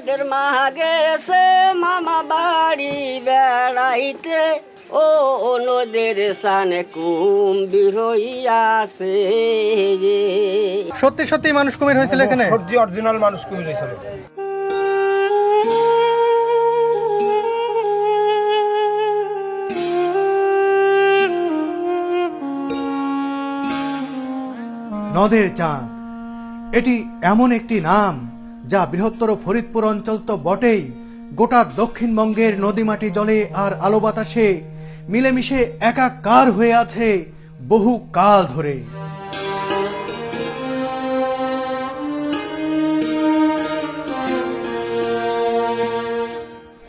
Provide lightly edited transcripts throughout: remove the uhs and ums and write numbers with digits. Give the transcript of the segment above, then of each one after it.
ছেলেদের মা গেছে মামা বাড়ি বেড়াইতে, ও নদের সানে কুম্ভীর হইয়াছে। সত্যি সত্যি মানুষ কুমির হয়েছিল এখানে? সত্যি অরিজিনাল মানুষ কুমির হয়েছিল। নদের চাঁদ, এটি এমন একটি নাম যা বৃহত্তর ফরিদপুর অঞ্চল তো বটেই, গোটা দক্ষিণবঙ্গের নদীমাটি জলে আর আলো বাতাসে মিলেমিশে একাকার হয়ে আছে বহু কাল ধরে।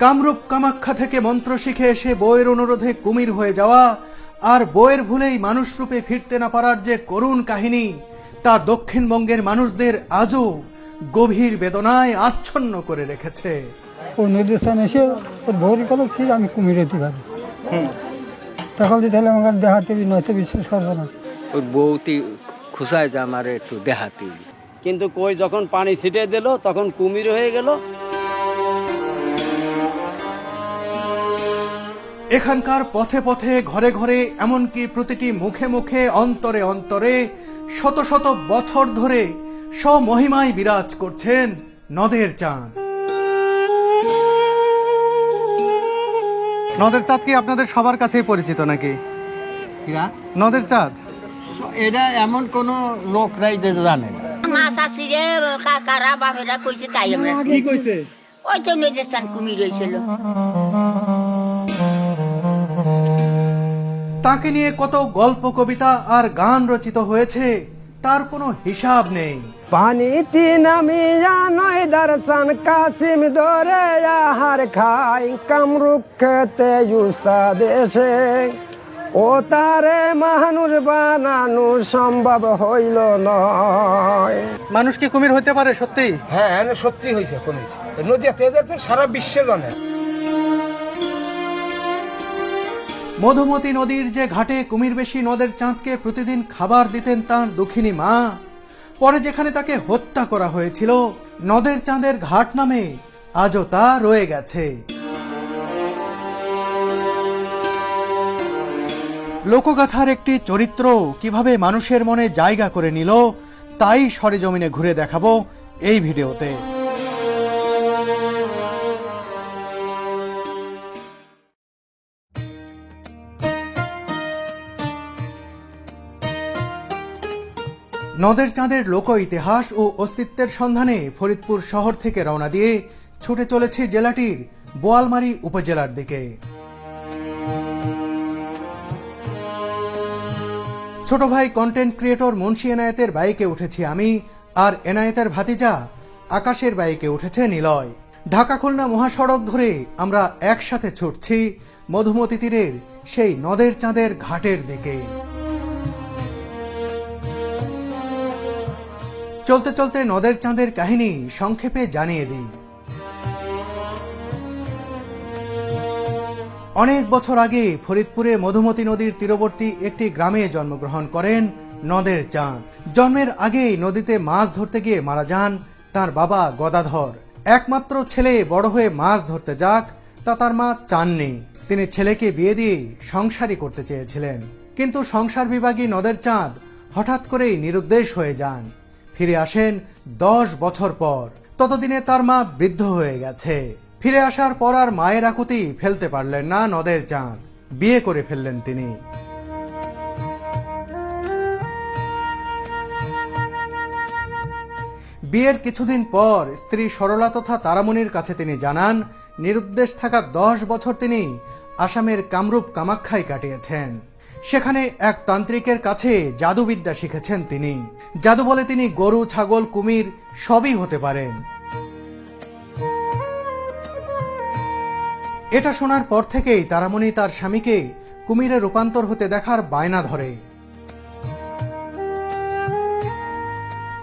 কামরূপ কামাখ্যা থেকে মন্ত্র শিখে এসে বইয়ের অনুরোধে কুমির হয়ে যাওয়া আর বইয়ের ভুলেই মানুষ রূপে ফিরতে না পারার যে করুণ কাহিনী, তা দক্ষিণবঙ্গের মানুষদের আজও গভীর বেদনায় আচ্ছন্ন করে রেখেছে। ও নদীর স্থানে এসে ওর ভৌরি করো ঠিক আমি কুমির হতে পারি, তখন তাহলে আমাকে দেখাতে নয়তো বিশ্বাস করবো না। ওর বউতি খুশায় যে আমার একটু দেখাতে, কিন্তু কই যখন পানি ছিটে দিল তখন কুমির হয়ে গেল। এখানকার পথে পথে ঘরে ঘরে এমনকি প্রতিটি মুখে মুখে অন্তরে অন্তরে শত শত বছর ধরে স্বমহিমায় বিরাজ করছেন নদের চাঁদ। নদের চাঁদ কি আপনাদের সবার কাছেই পরিচিত নাকি? নদের চাঁদ এটা এমন কোন লোকরাই যে জানে না। মা শাশুড়ে কাকারা বাপেরা কইছে তাই আমরা কি কইছে? ওই তো নদীর স্থান কুমির হয়েছিল। তাকে নিয়ে কত গল্প কবিতা আর গান রচিত হয়েছে তার কোনো হিসাব নেই। পানিতে নামিয়া নয় দর্শন কাশিম ধরে আহার খাই কামরূপ খেতে উস্তাদ দেশে, ও তারে মানুষ বানানো সম্ভব হইল নয়। মানুষ কি কুমির হতে পারে সত্যি? হ্যাঁ সত্যি হয়েছে কুমির। নদী আছে, এদের তো সারা বিশ্বে জানে। মধুমতি নদীর যে ঘাটে কুমির বেশি নদের চাঁদকে প্রতিদিন খাবার দিতেন তার দুঃখিনী মা, পরে যেখানে তাকে হত্যা করা হয়েছিল নদের চাঁদের ঘাট নামে আজও তা রয়ে গেছে। লোকগাথার একটি চরিত্র কিভাবে মানুষের মনে জায়গা করে নিল তাই সরেজমিনে ঘুরে দেখাবো এই ভিডিওতে। নদের চাঁদের লোক ইতিহাস ও অস্তিত্বের সন্ধানে ফরিদপুর শহর থেকে রওনা দিয়ে ছুটে চলেছে জেলাটির বোয়ালমারী উপজেলার দিকে। ছোট ভাই কন্টেন্ট ক্রিয়েটর মুন্সি এনায়েতের বাইকে উঠেছি আমি, আর এনায়েতের ভাতিজা আকাশের বাইকে উঠেছে নিলয়। ঢাকা খুলনা মহাসড়ক ধরে আমরা একসাথে ছুটছি মধুমতি তীরের সেই নদের চাঁদের ঘাটের দিকে। চলতে চলতে নদের চাঁদের কাহিনী সংক্ষেপে জানিয়ে দিই। অনেক বছর আগে ফরিদপুরে মধুমতি নদীর তীরবর্তী একটি গ্রামে জন্মগ্রহণ করেন নদের চাঁদ। জন্মের আগেই নদীতে মাছ ধরতে গিয়ে মারা যান তার বাবা গদাধর। একমাত্র ছেলে বড় হয়ে মাছ ধরতে যাক তা তার মা চাননি। তিনি ছেলেকে বিয়ে দিয়ে সংসারই করতে চেয়েছিলেন, কিন্তু সংসার বিভাগী নদের চাঁদ হঠাৎ করেই নিরুদ্দেশ হয়ে যান। ফিরে আসেন 10 বছর পর। ততদিনে তার মা বৃদ্ধ হয়ে গেছে। ফিরে আসার পর আর মায়ের আকুতি ফেলতে পারলেন না নদের চাঁদ, বিয়ে করে ফেললেন তিনি। বিয়ের কিছুদিন পর স্ত্রী সরলা তথা তারামণির কাছে তিনি জানান নিরুদ্দেশ থাকা 10 বছর তিনি আসামের কামরূপ কামাখ্যায় কাটিয়েছেন। সেখানে এক তান্ত্রিকের কাছে জাদুবিদ্যা শিখেছেন তিনি। জাদু বলে তিনি গরু, ছাগল, কুমির সবই হতে পারেন। এটা শোনার পর থেকেই তারামণি তার স্বামীকে কুমিরে রূপান্তর হতে দেখার বায়না ধরে।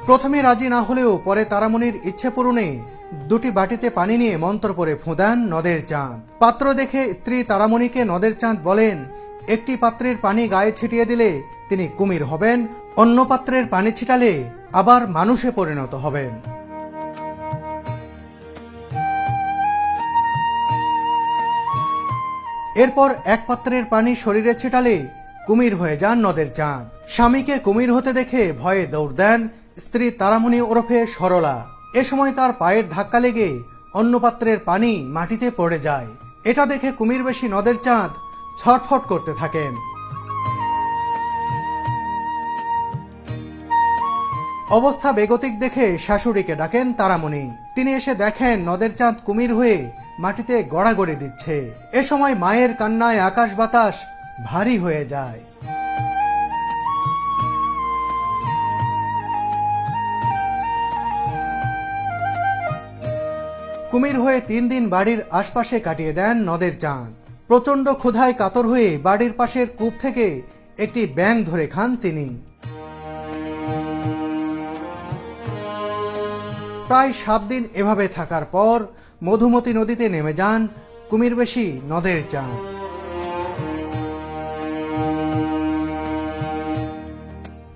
প্রথমে রাজি না হলেও পরে তারামণির ইচ্ছে পূরণে 2টি বাটিতে পানি নিয়ে মন্ত্র পড়ে ফুঁদান নদের চাঁদ। পাত্র দেখে স্ত্রী তারামণিকে নদের চাঁদ বলেন একটি পাত্রের পানি গায়ে ছিটিয়ে দিলে তিনি কুমির হবেন, অন্য পাত্রের পানি ছিটালে আবার মানুষে পরিণত হবেন। এরপর এক পাত্রের পানি শরীরে ছেটালে কুমির হয়ে যান নদের চাঁদ। স্বামীকে কুমির হতে দেখে ভয়ে দৌড় দেন স্ত্রী তারামণি ওরফে সরলা। এ সময় তার পায়ের ধাক্কা লেগে অন্য পাত্রের পানি মাটিতে পড়ে যায়। এটা দেখে কুমিরবেশী নদের চাঁদ ছটফট করতে থাকেন। অবস্থা বেগতিক দেখে শাশুড়িকে ডাকেন তারামণি। তিনি এসে দেখেন নদের চাঁদ কুমির হয়ে মাটিতে গড়াগড়ি দিচ্ছে। এ সময় মায়ের কান্নায় আকাশ বাতাস ভারী হয়ে যায়। কুমির হয়ে 3 দিন বাড়ির আশপাশে কাটিয়ে দেন নদের চাঁদ। প্রচন্ড ক্ষুধায় কাতর হয়ে বাড়ির পাশের কূপ থেকে একটি ব্যাঙ ধরে খান তিনি। প্রায় 7 দিন এভাবে থাকার পর মধুমতি নদীতে নেমে যান কুমিরবেশী নদের চাঁদ।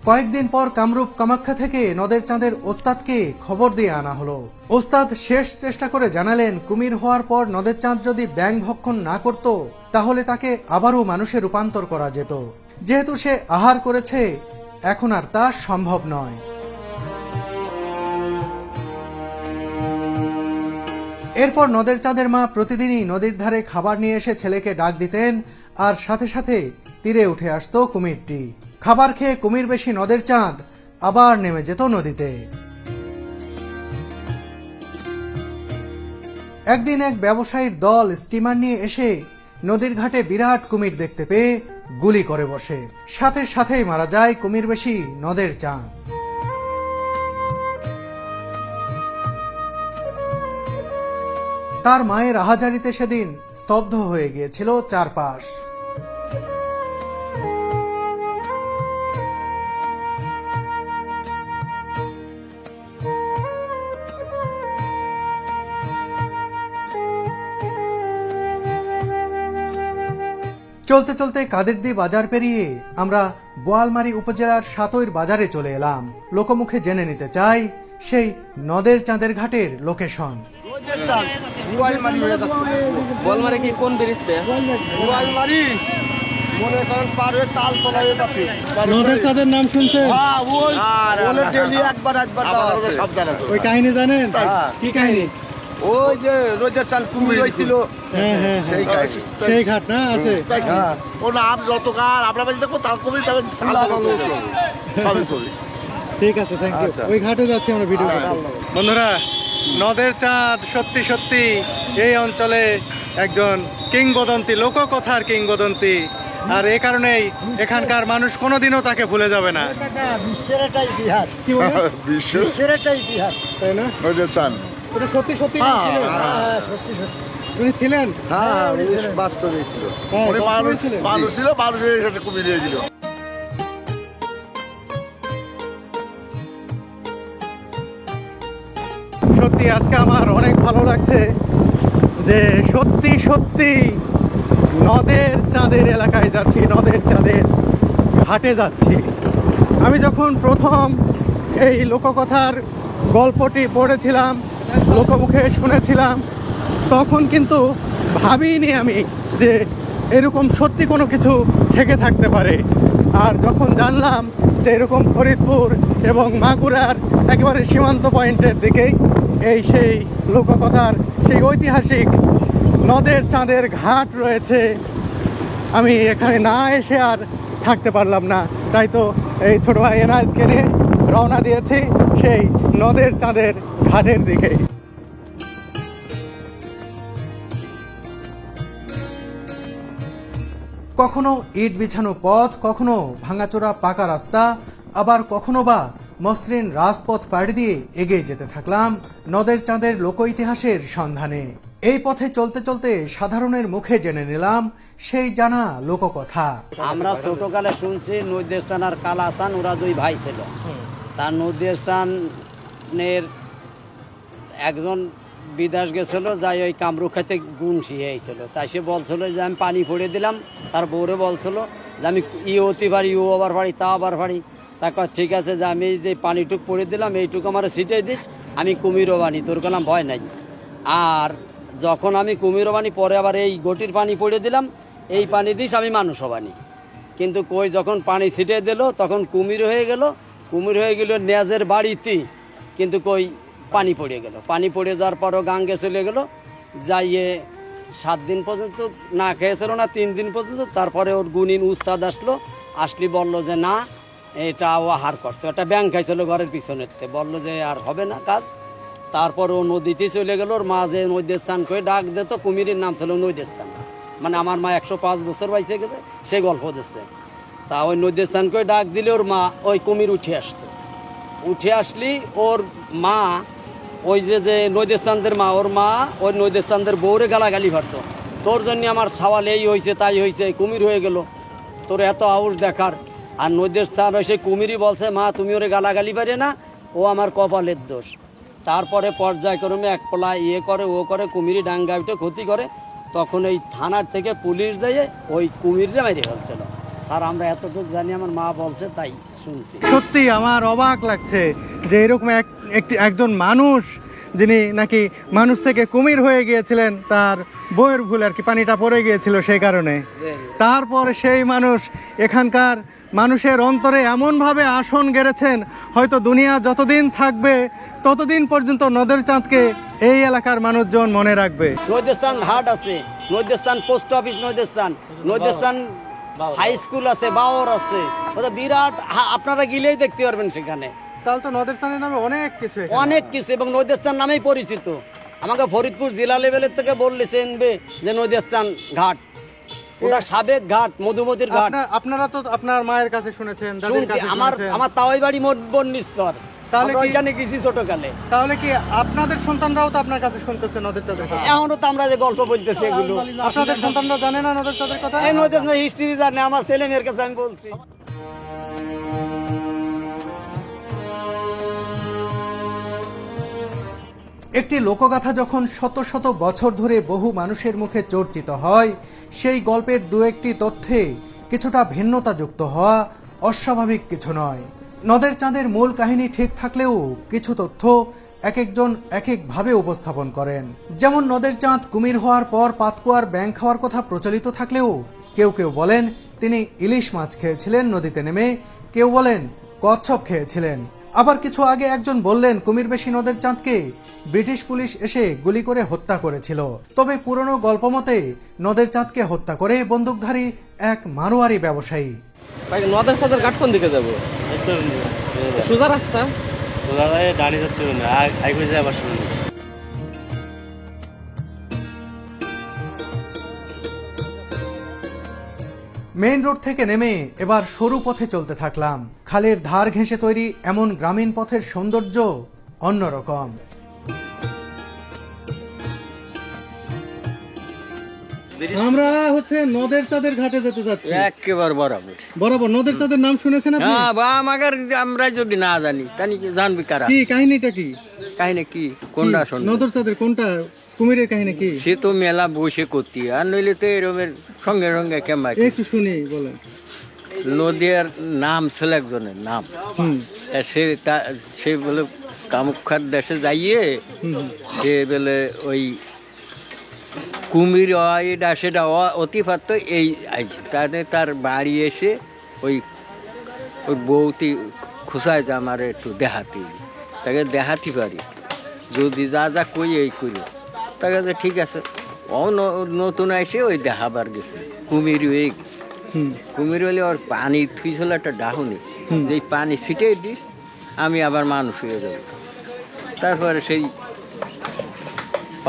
কয়েকদিন পর কামরূপ কামাখ্যা থেকে নদের চাঁদের ওস্তাদকে খবর দিয়ে আনা হলো। ওস্তাদ শেষ চেষ্টা করে জানালেন কুমির হওয়ার পর নদের চাঁদ যদি ব্যাঙ ভক্ষণ না করত তাহলে তাকে আবারও মানুষে রূপান্তর করা যেত। যেহেতু সে আহার করেছে এখন আর তা সম্ভব নয়। এরপর নদের চাঁদের মা প্রতিদিনই নদীর ধারে খাবার নিয়ে এসে ছেলেকে ডাক দিতেন, আর সাথে সাথে তীরে উঠে আসতো কুমিরটি। খাবার খেয়ে কুমিরবেশী নদের চাঁদ আবার নেমে যেত নদীতে। একদিন এক ব্যবসায়ীর দল স্টিমার নিয়ে এসে নদীর ঘাটে বিরাট কুমির দেখতে পেয়ে গুলি করে বসে। সাথে সাথেই মারা যায় কুমিরবেশী নদের চাঁদ। তার মায়ের আহাজারিতে সেদিন স্তব্ধ হয়ে গিয়েছিল চারপাশ। চলতে চলতে কাদেরদি বাজার পেরিয়ে আমরা বোয়ালমারী উপজেলার সাতইর বাজারে চলে এলাম। লোকমুখে জেনে নিতে চাই সেই নদের চাঁদের ঘাটের লোকেশন। বোয়ালমারি কি কোন ব্রিজতে? বোয়ালমারি মনে করেন পার হয়ে তাল তলা হয়ে যাচ্ছে। নদের চাঁদের নাম শুনছেন? হ্যাঁ, ওই ওলে ডেলি একবার সাবধান আছে। ওই কাহিনী জানেন? কি কাহিনী? ওই যে রোজের চাল কুমির হয়েছিল সেই ঘাট না আছে। ও নাম যত কাল আমরা বাড়ি দেখবো তাল কবি তবে সবই কবি। ঠিক আছে, থ্যাংক ইউ। ওই ঘাটে যাচ্ছি আমরা ভিডিও করতে। বন্ধুরা, নদের চাঁদ সত্যি সত্যি এই অঞ্চলে একজন কিংবদন্তি, লোককথার কিংবদন্তি। আর এই কারণেই এখানকার মানুষ কোনোদিনও তাকে ভুলে যাবে না। বিশ্বের একটা ইতিহাস, কি বলে? বিশ্বের একটা ইতিহাস, তাই না? নদীর চান ওটা সত্যি সত্যি ছিল? সত্যি সত্যি। উনি ছিলেন? হ্যাঁ, বাস্তবে ছিল। হ্যাঁ, উনি সবসময় মানুষ ছিলেন। মানুষ ছিল, মানুষের সাথে কুমির হয়েছিল। সত্যি আজকে আমার অনেক ভালো লাগছে যে সত্যি সত্যি নদের চাঁদের এলাকায় যাচ্ছি, নদের চাঁদের ঘাটে যাচ্ছি। আমি যখন প্রথম এই লোককথার গল্পটি পড়েছিলাম, লোকমুখে শুনেছিলাম, তখন কিন্তু ভাবিনি আমি যে এরকম সত্যি কোনো কিছু থেকে থাকতে পারে। আর যখন জানলাম যে এরকম ফরিদপুর এবং মাগুরার একেবারে সীমান্ত পয়েন্টের দিকেই এই সেই লোককথার সেই ঐতিহাসিক নদের চাঁদের ঘাট রয়েছে, আমি এখানে না এসে আর থাকতে পারলাম না। তাই তো এই ছোট ভাই এনায়েতকে নিয়ে রওনা দিয়েছি সেই নদের চাঁদের ঘাটের দিকে। কখনো ইট বিছানো পথ, কখনো ভাঙাচোরা পাকা রাস্তা, আবার কখনো বা মসৃণ রাজপথ পাড়ি দিয়ে এগিয়ে যেতে থাকলাম নদের চাঁদের লোক ইতিহাসের সন্ধানে। এই পথে চলতে চলতে সাধারণের মুখে জেনে নিলাম সেই জানা লোককথা। আমরা ছোটকালে শুনছি নদীর চান আর কালা চান ওরা দুই ভাই ছিল। তার নদীর চানের একজন বিদেশ গেছিল, যাই ওই কামরু খাইতে গুণ শিখেছিল। তাই সে বলছিল যে আমি পানি পড়ে দিলাম। তার বউরে বলছিল যে আমি হতে পারি, আবার পারি, তা আবার পারি। তারপর ঠিক আছে, যে আমি যে পানিটুক পড়ে দিলাম এইটুকু আমার ছিটাই দিস, আমি কুমিরও বানি, তোর কোনো ভয় নাই। আর যখন আমি কুমিরও বানি পরে আবার এই গটির পানি পড়ে দিলাম, এই পানি দিস আমি মানুষ হবানি। কিন্তু কই যখন পানি ছিটে দিল তখন কুমির হয়ে গেল, কুমির হয়ে গেল নেজের বাড়িতে, কিন্তু কই পানি পড়ে গেল। পানি পড়ে যাওয়ার পরও গাঙ্গে চলে গেল, যাইয়ে 7 দিন পর্যন্ত না খেয়েছিল না, 3 দিন পর্যন্ত। তারপরে ওর গুণিন উস্তাদ আসলি বলল যে না, এটা ও হার করছে, ওটা ব্যাংক খাইছিল ঘরের পিছনেতে, বললো যে আর হবে না কাজ। তারপর ও নদীতে চলে গেল, ওর মা যে নদীর স্নান করে ডাক দিত, কুমিরের নাম ছিল নদীর স্নান। মানে আমার মা 105 বছর বয়সে গেছে, সে গল্প দিচ্ছে। তা ওই নদীর স্নান করে ডাক দিলে ওর মা ওই কুমির উঠে আসতো। উঠে আসলি ওর মা, ওই যে নদীর চান্দের মা, ওর মা ওই নদীর চান্দের বউরে গালাগালি ভরতো, তোর জন্য আমার সওয়াল এই হয়েছে তাই হয়েছে, কুমির হয়ে গেল, তোর এত আউশ দেখার। আর নদীর চান ওই সেই কুমিরই বলছে, মা তুমি ওরে গালাগালি পারে না, ও আমার কপালের দোষ। তারপরে পর্যায়ক্রমে এক পোলা করে ও করে, কুমিরি ডাঙ্গাইতে ক্ষতি করে। তখন এই থানার থেকে পুলিশ যাইয়ে ওই কুমিরটা মেরে ফেলছিল। স্যার আমরা এতটুকু জানি, আমার মা বলছে তাই শুনছি। সত্যি আমার অবাক লাগছে যে এরকম একজন মানুষ, যিনি নাকি মানুষ থেকে কুমির হয়ে গিয়েছিলেন, তার বইয়ের ভুল আর কি, পানিটা পড়ে গিয়েছিল সেই কারণে। তারপর সেই মানুষ এখানকার মানুষের অন্তরে এমনভাবে আসন গেড়েছেন, হয়তো দুনিয়া যতদিন থাকবে ততদিন পর্যন্ত নদের চাঁদকে এই এলাকার মানুষজন মনে রাখবে। নৈদেশান হাট আছে, নৈদেশান পোস্ট অফিস, নৈদেশান হাই স্কুল আছে, বাওর আছে, ওটা বিরাট, আপনারা গেলেই দেখতে পারবেন সেখানে। তাহলে তো নদের চাঁদের নামে অনেক কিছু, অনেক কিছু, এবং নৈদেশান নামেই পরিচিত। আমাকে ফরিদপুর জেলা লেভেলের থেকে বললে চেনবে যে নৈদেশান ঘাট, ওটা সাবেক ঘাট, মধুমতির ঘাট। আপনারা তো আপনার মায়ের কাছে শুনেছেন, শুনছি, আমার তাওই বাড়ি বন্নিশ্বর, তাহলে ওইখানে গেছি ছোটকালে। তাহলে কি আপনাদের সন্তানরাও তো আপনার কাছে শুনতেছে নদের চাঁদের কথা? এখনো তো আমরা যে গল্প বলতেছি এগুলো, আপনাদের সন্তানরা জানে না নদের চাঁদের কথা? এই নৈদেশান হিস্ট্রি জানে, আমার ছেলে মেয়ের কাছে আমি বলছি। একটি লোকগাথা যখন শত শত বছর ধরে বহু মানুষের মুখে চর্চিত হয়, সেই গল্পের দু একটি তথ্যে কিছুটা ভিন্নতা যুক্ত হওয়া অস্বাভাবিক কিছু নয়। নদের চাঁদের মূল কাহিনী ঠিক থাকলেও কিছু তথ্য এক একজন এক একভাবে উপস্থাপন করেন। যেমন নদের চাঁদ কুমির হওয়ার পর পাতকুয়ার ব্যাঙ খাওয়ার কথা প্রচলিত থাকলেও কেউ কেউ বলেন তিনি ইলিশ মাছ খেয়েছিলেন নদীতে নেমে, কেউ বলেন কচ্ছপ খেয়েছিলেন। আবার কিছু আগে একজন বললেন কুমিরবেশী নদের চাঁদকে ব্রিটিশ পুলিশ এসে গুলি করে হত্যা করেছিল। তবে পুরনো গল্প মতে নদের চাঁদকে হত্যা করে বন্দুকধারী এক মারোয়ারি ব্যবসায়ী। ভাই নদের চাঁদের ঘাট কোন দিকে যাবো? সোজা রাস্তা, ডানি ধরতে হবে না, আই করে যায় আবার শুনুন। মেইন রোড থেকে নেমে এবার সরু পথে চলতে থাকলাম। খালের ধার ঘেঁষে তৈরি এমন গ্রামীণ পথের সৌন্দর্য অন্যরকম। আমরা নদের চাঁদের ঘাটে যেতে যাচ্ছি, একেবারে বরাবর। বরাবর নদের চাঁদের নাম শুনেছেন আপনি? হ্যাঁ, বা আমাদের আমরা যদি না জানি তাহলে কি জানবি কারা? কি কাহিনীটা কি? কাহিনী কি, কোনটা শোন? নদের চাঁদের কোনটা, কুমিরের কাহিনী কি? সে তো মেলা বসে করতি, আর নইলে তো এরমের সঙ্গে সঙ্গে কেমন একটু শুনি বলেন। নদীর নাম ছিল একজনের নাম, তা সে বলে কামুখার দেশে যাইয়ে সে বলে ওই কুমির এটা সেটা অতি পারত এই তাহলে তার বাড়ি এসে ওই বউতি খুশায় যে আমার একটু দেখাতে, তাকে দেখাতে পারি যদি যা যা কই এই করি, তাকে যে ঠিক আছে। ও নতুন এসে ওই দেখাবার গেছে কুমির হয়ে গেছে। কুমির হলে ওর পানি থুইছিল একটা ডাহুনি, যে পানি ছিটে দিস আমি আবার মানুষ হয়ে যাব। তারপরে সেই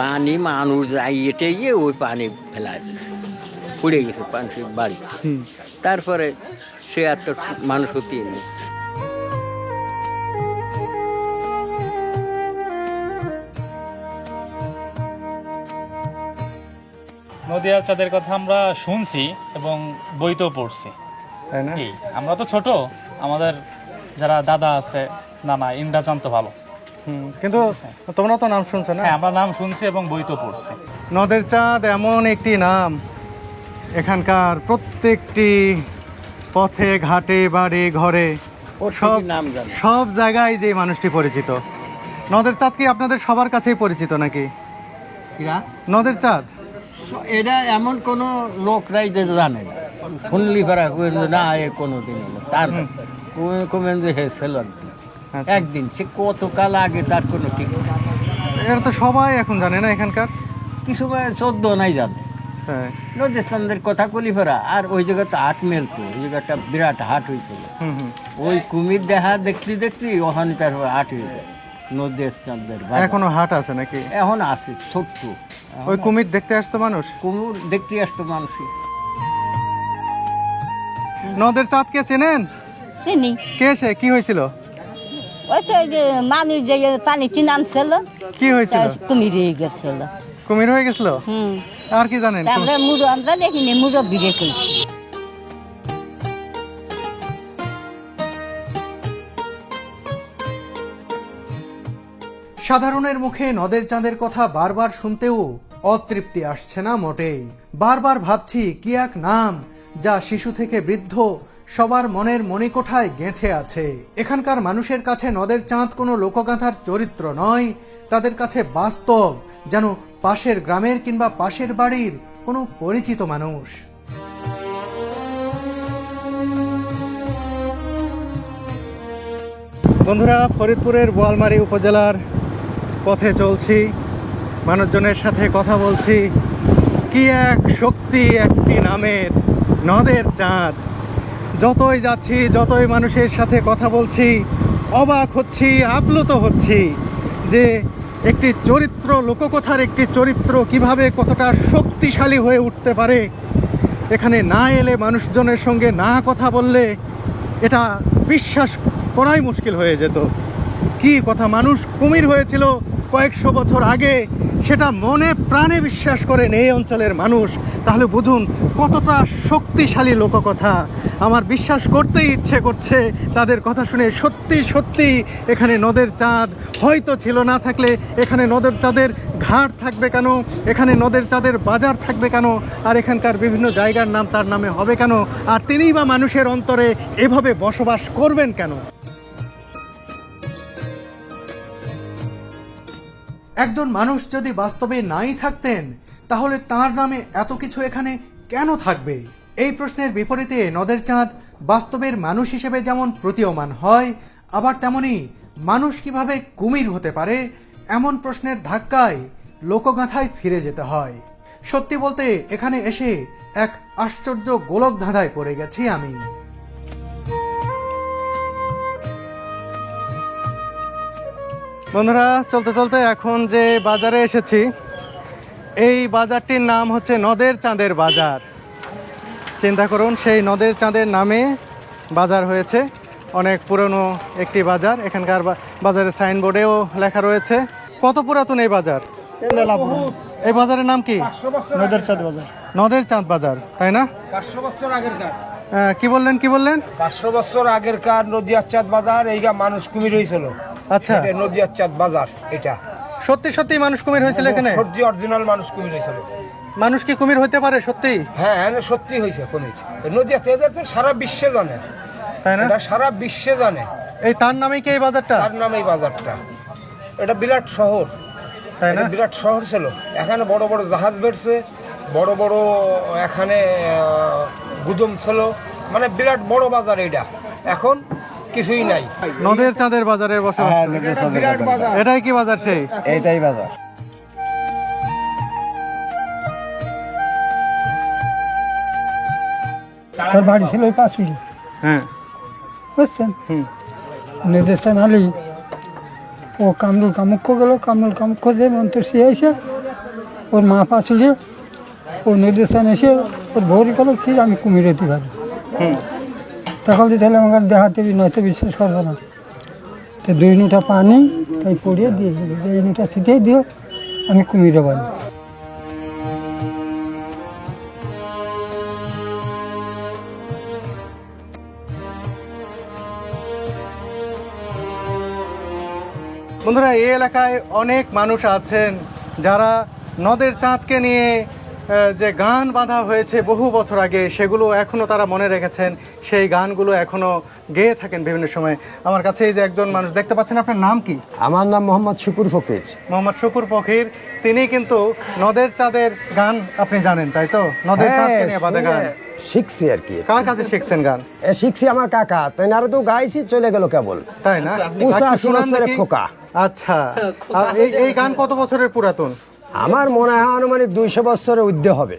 পানি মানুষ যাই এটে গিয়ে ওই পানি ফেলা দিয়েছে, পড়ে গেছে মানুষের বাড়ি। তারপরে সে এত মানুষ হতে নেই। নদিয়া চাঁদের কথা আমরা শুনছি এবং বইতেও পড়ছি, তাই না? আমরা তো ছোট, আমাদের যারা দাদা আছে নানা ইন্দ্রা জানতো ভালো, কিন্তু তোমরা তো নাম শুনছো না? হ্যাঁ, আমরা নাম শুনছি এবং বইতেও পড়ছি। নদের চাঁদ এমন একটি নাম, এখানকার প্রত্যেকটি পথে ঘাটে বাড়ি ঘরে সব জায়গায় যে মানুষটি পরিচিত। নদের চাঁদ কি আপনাদের সবার কাছেই পরিচিত নাকি? নদের চাঁদ এটা এমন কোনো লোকরাই যে জানে না, শুনলি ফেরা না এ কোনো দিন হলো তার কমেন যে হয়েছিল একদিন, সে কতকাল আগে তার কোনো ঠিক নেই। এটা তো সবাই এখন জানে না এখানকার। কিছু 14 নাই জানে হ্যাঁ। নদীর চাঁদের কথা কলি ফেরা। আর ওই জায়গাতে হাট মেলতো, ওই জায়গাটা বিরাট হাট হয়েছিল। ওই কুমির দেখলি ওখানে তারপর হাট হয়ে যায় নদীর চাঁদের। এখনো হাট আছে নাকি? এখন আছে ছোট্ট। ওই কুমির দেখতে আসতো মানুষ? কুমির দেখতে আসতো মানুষই। নদের চাঁদকে চেনেন? চিনি কে সে? কি হয়েছিল? ওই তো ওই যে মানুষ যে পানিতে নামছিল কি হয়েছিল? কুমির হয়ে গেছিল। কুমির হয়ে গেছিল? আর কি জানেন? আমরা দেখিনি, মুরব্বী রেখেছি। সাধারণের মুখে নদের চাঁদের কথা বারবার শুনতেও অতৃপ্তি আসছে না মোটেই। বারবার ভাবছি কি এক নাম যা শিশু থেকে বৃদ্ধ সবার মনের মণিকোঠায় গেঁথে আছে। এখানকার মানুষের কাছে নদের চাঁদ কোনো লোকগাথার চরিত্র নয়, তাদের কাছে বাস্তব, যেন পাশের গ্রামের কিংবা পাশের বাড়ির কোনো পরিচিত মানুষ। বন্ধুরা, ফরিদপুরের বোয়ালমারী উপজেলার পথে চলছি, মানুষজনের সাথে কথা বলছি। কি এক শক্তি একটি নামের, নদের চাঁদ। যতই যাচ্ছি, যতই মানুষের সাথে কথা বলছি, অবাক হচ্ছি, আপ্লুত হচ্ছি যে একটি চরিত্র, লোককথার একটি চরিত্র কিভাবে কতটা শক্তিশালী হয়ে উঠতে পারে। এখানে না এলে, মানুষজনের সঙ্গে না কথা বললে এটা বিশ্বাস করাই মুশকিল হয়ে যেত। কি কথা, মানুষ কুমির হয়েছিল কয়েকশো বছর আগে, সেটা মনে প্রাণে বিশ্বাস করেন এই অঞ্চলের মানুষ। তাহলে বুঝুন কতটা শক্তিশালী লোককথা। আমার বিশ্বাস করতেই ইচ্ছে করছে তাদের কথা শুনে। সত্যি সত্যি এখানে নদের চাঁদ হয়তো ছিল, না থাকলে এখানে নদের চাঁদের ঘাট থাকবে কেন, এখানে নদের চাঁদের বাজার থাকবে কেন, আর এখানকার বিভিন্ন জায়গার নাম তার নামে হবে কেন, আর তিনিই বা মানুষের অন্তরে এভাবে বসবাস করবেন কেন? একজন মানুষ যদি বাস্তবে নাই থাকতেন তাহলে তার নামে এত কিছু এখানে কেন থাকবে? এই প্রশ্নের বিপরীতে নদের চাঁদ বাস্তবের মানুষ হিসেবে যেমন প্রতীয়মান হয়, আবার তেমনি মানুষ কিভাবে কুমির হতে পারে এমন প্রশ্নের ধাক্কায় লোকগাথায় ফিরে যেতে হয়। সত্যি বলতে এখানে এসে এক আশ্চর্য গোলক ধাঁধায় পড়ে গেছি আমি। বন্ধুরা, চলতে চলতে এখন যে বাজারে এসেছি, এই বাজারটির নাম হচ্ছে নদের চাঁদের বাজার। চিন্তা করুন, সেই নদের চাঁদের নামে বাজার হয়েছে। অনেক পুরনো একটি বাজার। এখানকার বাজারের সাইনবোর্ডেও লেখা রয়েছে। কত পুরাতন এই বাজার? এই বাজারের নাম কি? নদের চাঁদ বাজার। নদের চাঁদ বাজার, তাই না? 500 বছর আগেরকার। কি বললেন, কি বললেন? 500 বছর আগেরকার নদিয়ার চাঁদ বাজার। এইগা মানুষ কুমির হয়েছিল। আচ্ছা, নদিয়ার চাঁদ বাজার এটা। সত্যি সত্যি মানুষ কুমির হয়েছিল এখানে? সত্যি অরিজিনাল মানুষ কুমির হয়েছিল। মানুষ কি কুমির হতে পারে সত্যি? হ্যাঁ, সত্যি হয়েছে কুমির। নদিয়া চাঁদ তো সারা বিশ্বে জানে, তাই না? এটা সারা বিশ্বে জানে। এই তার নামেই কি এই বাজারটা? তার নামে এই বাজারটা। এটা বিরাট শহর, তাই না? বিরাট শহর ছিল। এখানে বড় বড় জাহাজ বেরছে, বড় বড় এখানে গুদম ছিল, মানে বিরাট বড় বাজার এটা। এখন কিছুই নাই। নদের চাঁদের বাজারের বসবাস। বিরাট বাজার। এটাই কি বাজার সেই? এইটাই বাজার। তার বাড়ি ছিল ওই পাঁচুড়ি, হ্যাঁ, বুঝছেন? নদের চাঁদ আলি ও কামরুল কামুখ্য গেল, কামরুল কামুখ্য যে মন্ত্রী এসে ওর মা পাঁচুড়ে ও নদীর চাঁদ এসে ওর ভৌরি করলো কি আমি কুমির হতে পারি। তখন তাহলে আমাকে দেখাতে নয়তো বিশ্বাস করবো না। তো 2 নুটা পানি তাই পড়িয়ে দিয়েছিল যে এই নুটা ছিটেই দিও, আমি কুমির বানি। বন্ধুরা, এই এলাকায় অনেক মানুষ আছেন যারা নদের চাঁদকে নিয়ে যে গান বাঁধা হয়েছে বহু বছর আগে, সেগুলো এখনো তারা মনে রেখেছেন, সেই গানগুলো এখনো গেয়ে থাকেন বিভিন্ন সময়। আমার কাছে এই যে একজন মানুষ দেখতে পাচ্ছেন, আপনার নাম কি? আমার নাম মোহাম্মদ শুকুর ফকির। মোহাম্মদ শুকুর ফকির, তিনি কিন্তু নদের চাঁদের গান আপনি জানেন, তাই তো? নদের চাঁদকে নিয়ে বাঁধা গান শিখছি আর কি। কার কাছে শিখছেন গান? শিখছি আমার কাকা, তাই না? তো গাইছি, চলে গেল কেবল, তাই না? উষা শোনান শিরস্বরে দেখি। খোকা। আচ্ছা, আর এই গান কত বছরের পুরাতন? আমার মনে হয় আনুমানিক 200 বছরের ঊর্ধ্বে হবে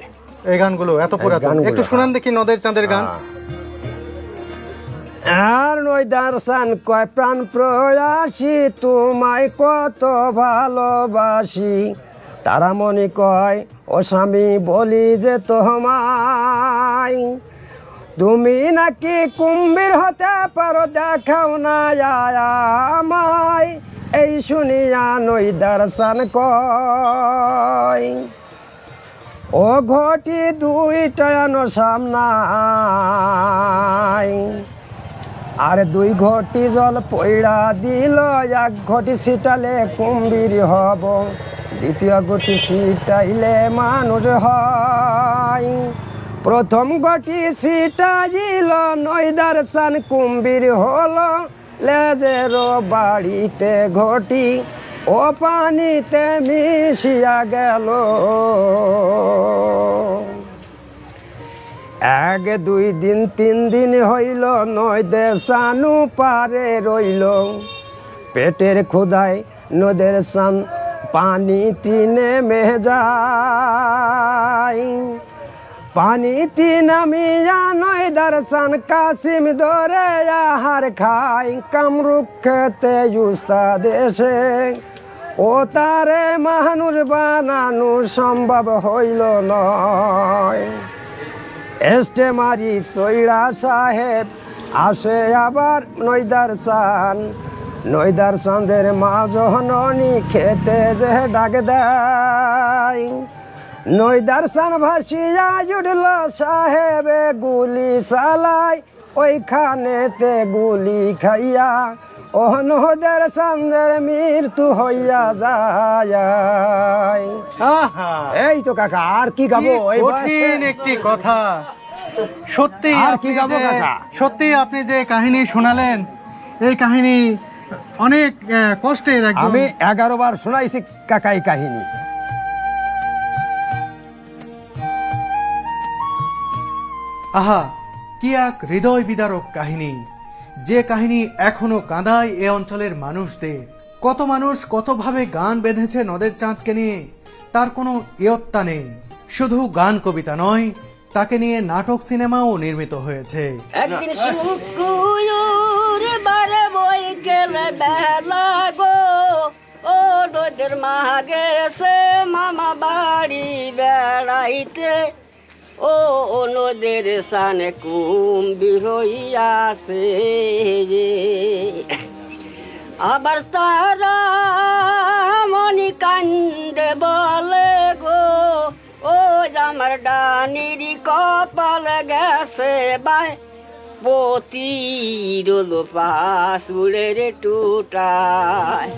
এই গানগুলো, এত পুরাতন। গানগুলো, একটু শোনান দেখি নদের চাঁদের গান। আর নইদার সান কয় প্রাণ প্রয়াসী, তোমায় কত ভালোবাসি, তারা মনে কয় ও স্বামী বলি যে তোমায়, তুমি নাকি কুম্ভীর হতে পারো, দেখাও না আমায়, এই শুনিয়া নইদার সান কয় ও ঘটি দুইটা আনো সামনায়, আর 2 ঘটি জল পয়ড়া দিল, 1 ঘটি ছিটালে কুম্ভীর হব, 2য় ঘটি ছিটাইলে মানুষ হয়, 1ম ঘটি ছিটাইল, নইদার সান কুম্ভীর হলো, লেজের বাড়িতে ঘটি ও পানিতে মিশিয়া গেল, 1 2 দিন 3 দিন হইল, নদে সানু পারে রইল, পেটের ক্ষুধায় নদের সান পানি তিনে মেজাই, পানি নামিয়া নইদার সান কাসিম ধরে আহার খাই, কামরূপ খেতে উস্তাদ এসে ও তারে মানুষ বানানো সম্ভব হইল নয়, এস্টে মারি সৈরা সাহেব আসে আবার নইদার সান, নইদার চাঁদের মা জননী খেতে যে ডাক দেয়, নইদার সান ভাসিয়া উঠল সাহেবে গুলি চালাই, ওইখানেতে গুলি খাইয়া ও নদের চাঁদের মৃত্যু হইয়া যায়। এই তো কাকা, আর কি গাবো? এই কঠিন একটি কথা, সত্যি। আর কি গাবো কাকা? সত্যি আপনি যে কাহিনী শোনালেন, এই কাহিনী অনেক কষ্টের। আমি 11 বার শোনাইছি কাকা এই কাহিনী। আহা, কি এক হৃদয় বিদারক কাহিনী, যে কাহিনী এখনো কাঁদায় এ অঞ্চলের মানুষদের। কত মানুষ কতভাবে গান বেঁধেছে নদের চাঁদকে নিয়ে, তার কোনো ইয়ত্তা নেই। শুধু গান কবিতা নয়, তাকে নিয়ে নাটক সিনেমাও নির্মিত হয়েছে। একদিন শুক্রবার বারে বই গেলে বেলা গো, ও নদের মা গেছে মামা বাড়ি বেড়াইতে, ও নদের সানে কুম্ভীর হইয়াছে, আবার তারা মনি কান্দে বলে গো, ও আমার ডানির কপাল গেছে বাই, পতির পাশুড়ের টুটায়।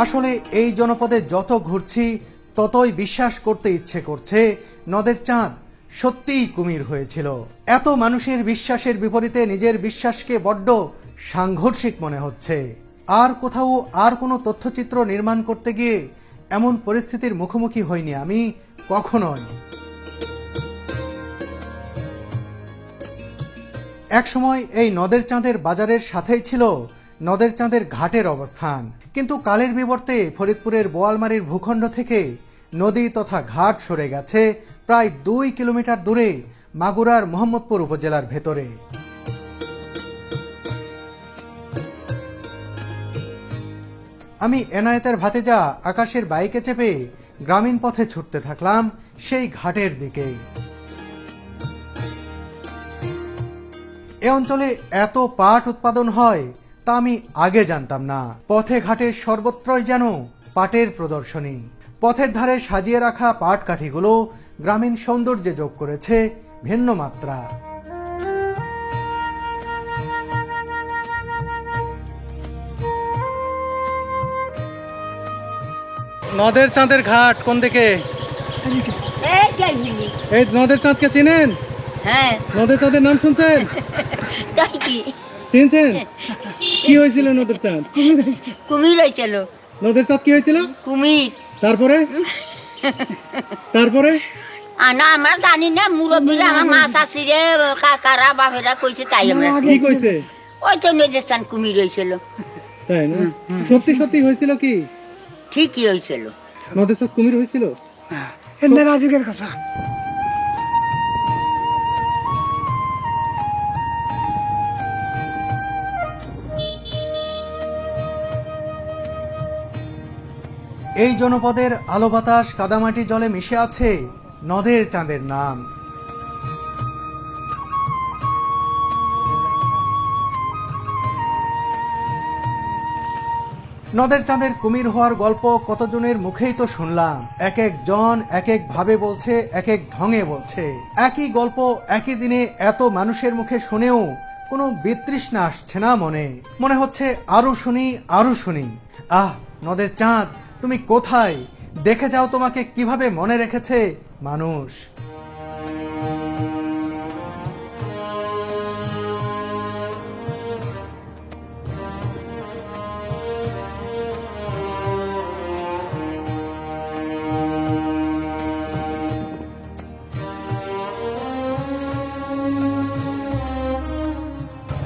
আসলে এই জনপদে যত ঘুরছি ততই বিশ্বাস করতে ইচ্ছে করছে নদের চাঁদ সত্যিই কুমির হয়েছিল। এত মানুষের বিশ্বাসের বিপরীতে নিজের বিশ্বাসকে বড্ড সাংঘর্ষিক মনে হচ্ছে। আর কোথাও আর কোনো তথ্যচিত্র নির্মাণ করতে গিয়ে এমন পরিস্থিতির মুখোমুখি হইনি আমি কখনোই। একসময় এই নদের চাঁদের বাজারের সাথেই ছিল নদের চাঁদের ঘাটের অবস্থান, কিন্তু কালের বিবর্তে ফরিদপুরের বোয়ালমারীর ভূখণ্ড থেকে নদী তথা ঘাট সরে গেছে প্রায় 2 কিলোমিটার দূরে মাগুরার মোহাম্মদপুর উপজেলার ভেতরে। আমি এনায়েতের ভাতিজা আকাশের বাইকে চেপে গ্রামীণ পথে ছুটতে থাকলাম সেই ঘাটের দিকে। এ অঞ্চলে এত পাট উৎপাদন হয় তা আমি আগে জানতাম না। পথে ঘাটে সর্বত্রই যেন পাটের প্রদর্শনী। পথের ধারে সাজিয়ে রাখা পাট কাঠিগুলো গ্রামীণ সৌন্দর্যে যোগ করেছে ভিন্ন মাত্রা। নদের চাঁদের ঘাট কোন দিকে? এই যাইনি এই নদের চাঁদকে চিনেন? হ্যাঁ নদের চাঁদের নাম শুনছেন? তাই কি চিনছেন? কি হয়েছিল নদের চাঁদ? কুমির হয়েছিল নদের চাঁদ কি হয়েছিল? কুমির তারপরে তারপরে না আমরা জানি না মুরব্বীরা আমার মা শাশুড়ে কাকারা বাপেরা কইছে তাই আমরা কি কইছে? ওই তো নদীর স্থান কুমির হয়েছিল তাই না? সত্যি সত্যি হয়েছিল কি? ঠিকই হয়েছিল নদের চাঁদ কুমির হয়েছিল? এদের আজকের কথা। এই জনপদের আলো বাতাস কাদামাটি জলে মিশে আছে নদের চাঁদের নাম। নদের চাঁদের কুমির হওয়ার গল্প কতজনের মুখেই তো শুনলাম। এক এক জন এক এক ভাবে বলছে, এক এক ঢঙে বলছে। একই গল্প একই দিনে এত মানুষের মুখে শুনেও কোনো বিতৃষ্ণা আসছে না মনে। মনে হচ্ছে আরো শুনি আরো শুনি। আহ নদের চাঁদ তুমি কোথায়? দেখে যাও তোমাকে কিভাবে মনে রেখেছে মানুষ।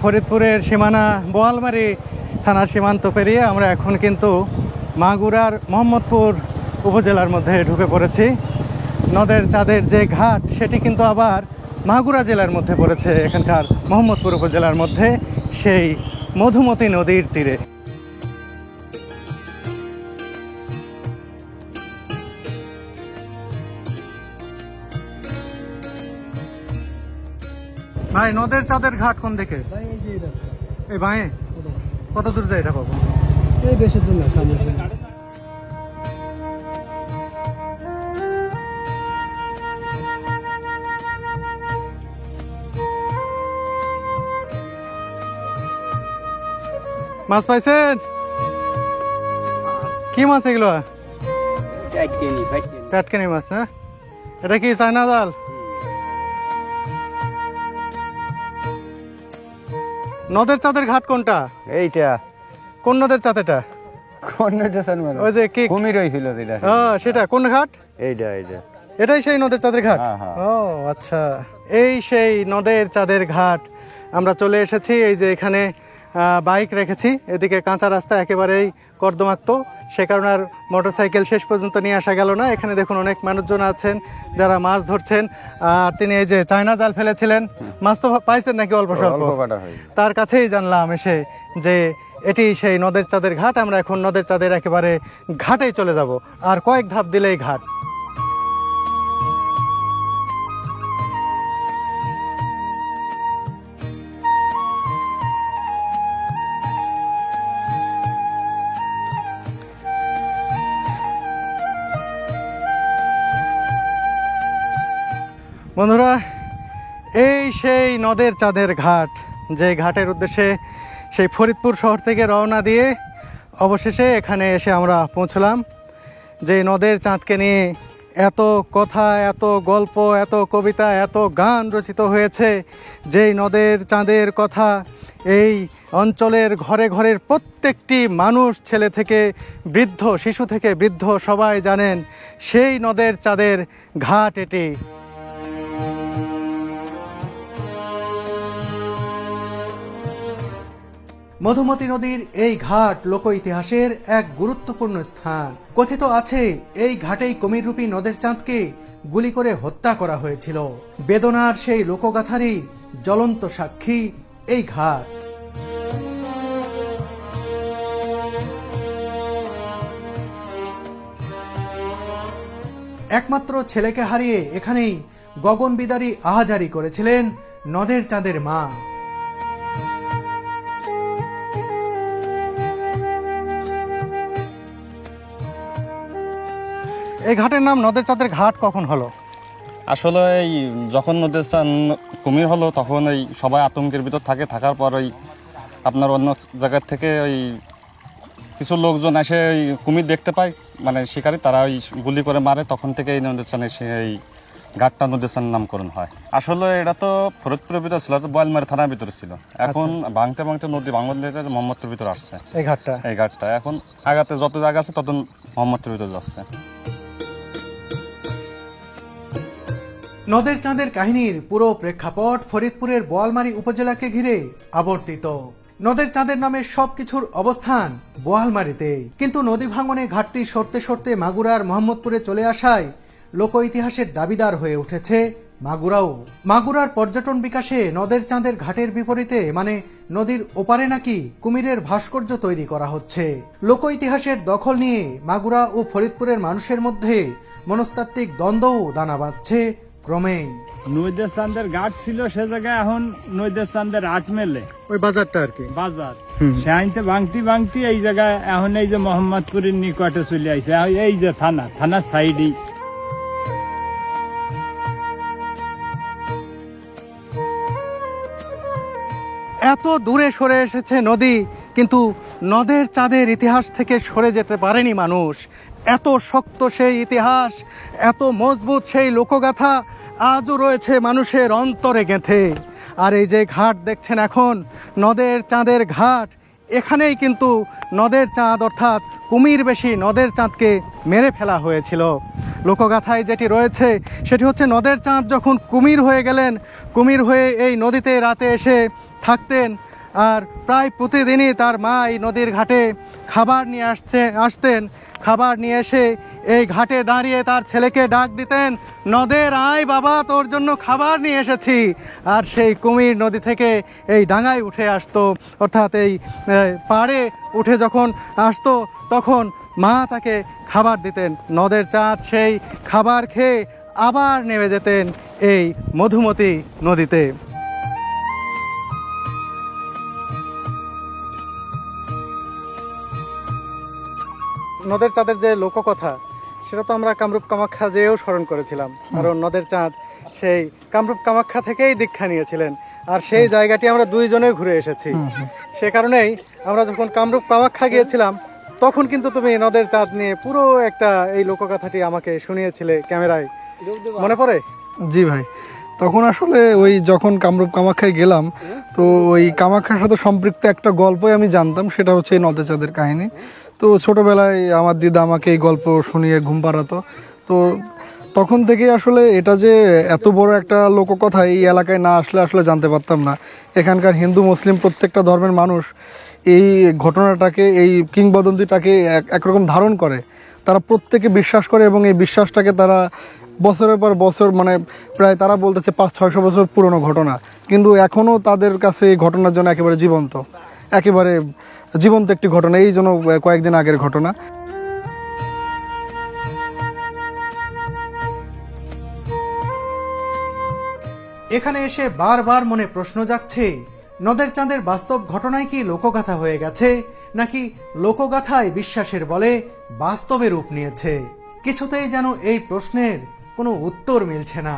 ফরিদপুরের সীমানা বোয়ালমারী থানার সীমান্ত পেরিয়ে আমরা এখন কিন্তু মাগুরার মোহাম্মদপুর উপজেলার মধ্যে ঢুকে পড়েছি। নদের চাঁদের যে ঘাট সেটি কিন্তু আবার মাগুরা জেলার মধ্যে পড়েছে, এখানকার মোহাম্মদপুর উপজেলার মধ্যে, সেই মধুমতি নদীর তীরে। ভাই নদের চাঁদের ঘাট কোন দিকে? এই ভাই কত দূর যায় এটা পাবো? এই বেশি দূর না, সামনে। মাছ পাইছেন? কি মাছ এগুলো? টাটকানি মাছ না? এটা কি চায়না জাল? নদের চাঁদের ঘাট কোনটা? এইটা কোন নদের চাঁদ এটা? কোন নদীর মানে? ওই যে কি কুমির হয়েছিল যেটা। সেটা কোন ঘাট? এইটা এটাই সেই নদের চাঁদের ঘাট? হ্যাঁ, হ্যাঁ। ও আচ্ছা, এই সেই নদের চাঁদের ঘাট। আমরা চলে এসেছি। এই যে এখানে বাইক রেখেছি, এদিকে কাঁচা রাস্তা একেবারেই কর্দমাক্ত, সে কারণে আর মোটরসাইকেল শেষ পর্যন্ত নিয়ে আসা গেল না। এখানে দেখুন অনেক মানুষজন আছেন যারা মাছ ধরছেন। আর তিনি এই যে চায়না জাল ফেলেছিলেন, মাছ তো পাইছেন নাকি অল্প স্বল্প? তার কাছেই জানলাম এসে যে এটি সেই নদের চাঁদের ঘাট। আমরা এখন নদের চাঁদের একেবারে ঘাটেই চলে যাব, আর কয়েক ধাপ দিলেই ঘাট। বন্ধুরা, এই সেই নদের চাঁদের ঘাট, যে ঘাটের উদ্দেশ্যে সেই ফরিদপুর শহর থেকে রওনা দিয়ে অবশেষে এখানে এসে আমরা পৌঁছলাম। যে নদের চাঁদকে নিয়ে এত কথা, এত গল্প, এত কবিতা, এত গান রচিত হয়েছে, যেই নদের চাঁদের কথা এই অঞ্চলের ঘরে ঘরের প্রত্যেকটি মানুষ, ছেলে থেকে বৃদ্ধ, শিশু থেকে বৃদ্ধ সবাই জানেন, সেই নদের চাঁদের ঘাট এটি। মধুমতি নদীর এই ঘাট লোক ইতিহাসের এক গুরুত্বপূর্ণ স্থান। কথিত আছে এই ঘাটেই কুমিররূপী নদের চাঁদকে গুলি করে হত্যা করা হয়েছিল। বেদনার সেই লোকগাথারই জ্বলন্ত সাক্ষী এই ঘাট। একমাত্র ছেলেকে হারিয়ে এখানেই গগনবিদারী আহাজারি করেছিলেন নদের চাঁদের মা। এই ঘাটের নাম নদের চাঁদের ঘাট কখন হলো? আসলে এই যখন নদের চাঁদ কুমির হলো তখন এই সবাই আতঙ্কের ভিতর থাকার পর ওই আপনার অন্য জায়গার থেকে ওই কিছু লোকজন এসে এই কুমির দেখতে পায়, মানে শিকারী, তারা ওই গুলি করে মারে। তখন থেকে এই নদীর চানে এই ঘাটটা নদীর চান নামকরণ হয়। আসলে এটা তো ফরিদপুরের ভিতরে ছিল, তো বোয়ালমারি থানার ভিতরে ছিল। এখন ভাঙতে ভাঙতে নদী বাংলাদেশের মোহাম্মদপুর ভিতরে আসছে এই ঘাটটা। এখন আগাতে যত জায়গা আছে তত মোহাম্মদপুর ভিতরে যাচ্ছে। নদের চাঁদের কাহিনীর পুরো প্রেক্ষাপট ফরিদপুরের বোয়ালমারী উপজেলাকে ঘিরে আবর্তিত। নদের চাঁদের নামে সবকিছুর অবস্থান বোয়ালমারীতে, কিন্তু নদী ভাঙনে ঘাটটি সরতে সরতে মাগুরার মোহাম্মদপুরে চলে আসায় লোক ইতিহাসের দাবিদার হয়ে উঠেছে মাগুরাও। মাগুরার পর্যটন বিকাশে নদের চাঁদের ঘাটের বিপরীতে, মানে নদীর ওপারে নাকি কুমিরের ভাস্কর্য তৈরি করা হচ্ছে। লোক ইতিহাসের দখল নিয়ে মাগুরা ও ফরিদপুরের মানুষের মধ্যে মনস্তাত্ত্বিক দ্বন্দ্বও দানা বাঁধছে ক্রমেই। নৈদের চাঁদের ঘাট ছিল সে জায়গায় এখন নৈদের চাঁদের আট মেলে ওই বাজারটা আর কি বাজার, সে আইনতে ভাঙতি ভাঙতি এই জায়গায় এখন এই যে মোহাম্মদপুরের নিকটে চলে আসে, এই যে থানার সাইডেই। এত দূরে সরে এসেছে নদী, কিন্তু নদের চাঁদের ইতিহাস থেকে সরে যেতে পারেনি মানুষ। এত শক্ত সেই ইতিহাস, এত মজবুত সেই লোকগাথা আজও রয়েছে মানুষের অন্তরে গেঁথে। আর এই যে ঘাট দেখছেন এখন, নদের চাঁদের ঘাট, এখানেই কিন্তু নদের চাঁদ অর্থাৎ কুমির বেশি নদের চাঁদকে মেরে ফেলা হয়েছিল। লোকগাথায় যেটি রয়েছে সেটি হচ্ছে নদের চাঁদ যখন কুমির হয়ে গেলেন, কুমির হয়ে এই নদীতে রাতে এসে থাকতেন, আর প্রায় প্রতিদিনই তার মা এই নদীর ঘাটে খাবার নিয়ে আসতেন। খাবার নিয়ে এসে এই ঘাটে দাঁড়িয়ে তার ছেলেকে ডাক দিতেন, নদের আয় বাবা, তোর জন্য খাবার নিয়ে এসেছি। আর সেই কুমির নদী থেকে এই ডাঙায় উঠে আসতো, অর্থাৎ এই পাড়ে উঠে যখন আসতো তখন মা তাকে খাবার দিতেন। নদের চাঁদ সেই খাবার খেয়ে আবার নেমে যেতেন এই মধুমতি নদীতে। নদের চাঁদের যে লোককথা, সেটা তো আমরা কামরূপ কামাখ্যা যেয়েও স্মরণ করেছিলাম, কারণ নদের চাঁদ সেই কামরূপ কামাখ্যা থেকেই দীক্ষা নিয়েছিলেন, আর সেই জায়গাটি আমরা দুইজনে ঘুরে এসেছি। সে কারণেই আমরা যখন কামরূপ কামাখ্যা গিয়েছিলাম তখন কিন্তু তুমি নদের চাঁদ নিয়ে পুরো একটা এই লোককথাটি আমাকে শুনিয়েছিলে ক্যামেরায়, মনে পড়ে? জি ভাই, তখন আসলে ওই যখন কামরূপ কামাখ্যায় গেলাম, তো ওই কামাখ্যার সাথে সম্পৃক্ত একটা গল্পই আমি জানতাম, সেটা হচ্ছে এই নদের চাঁদের কাহিনী। তো ছোটোবেলায় আমার দিদা আমাকে এই গল্প শুনিয়ে ঘুম পাড়াতো। তো তখন থেকে আসলে এটা যে এত বড় একটা লোককথা এই এলাকায় না আসলে আসলে জানতে পারতাম না। এখানকার হিন্দু মুসলিম প্রত্যেকটা ধর্মের মানুষ এই ঘটনাটাকে, এই কিংবদন্তিটাকে একরকম ধারণ করে, তারা প্রত্যেকে বিশ্বাস করে, এবং এই বিশ্বাসটাকে তারা বছরের পর বছর, মানে প্রায় তারা বলতেছে 500-600 বছর পুরনো ঘটনা, কিন্তু এখনও তাদের কাছে এই ঘটনার জন্য একেবারে জীবন্ত একটি ঘটনা, এই জন্য কয়েকদিন আগের ঘটনা। এখানে এসে বারবার মনে প্রশ্ন জাগছে, নদের চাঁদের বাস্তব ঘটনায় কি লোকগাথা হয়ে গেছে, নাকি লোকগাথায় বিশ্বাসের বলে বাস্তবে রূপ নিয়েছে? কিছুতেই যেন এই প্রশ্নের কোনো উত্তর মিলছে না।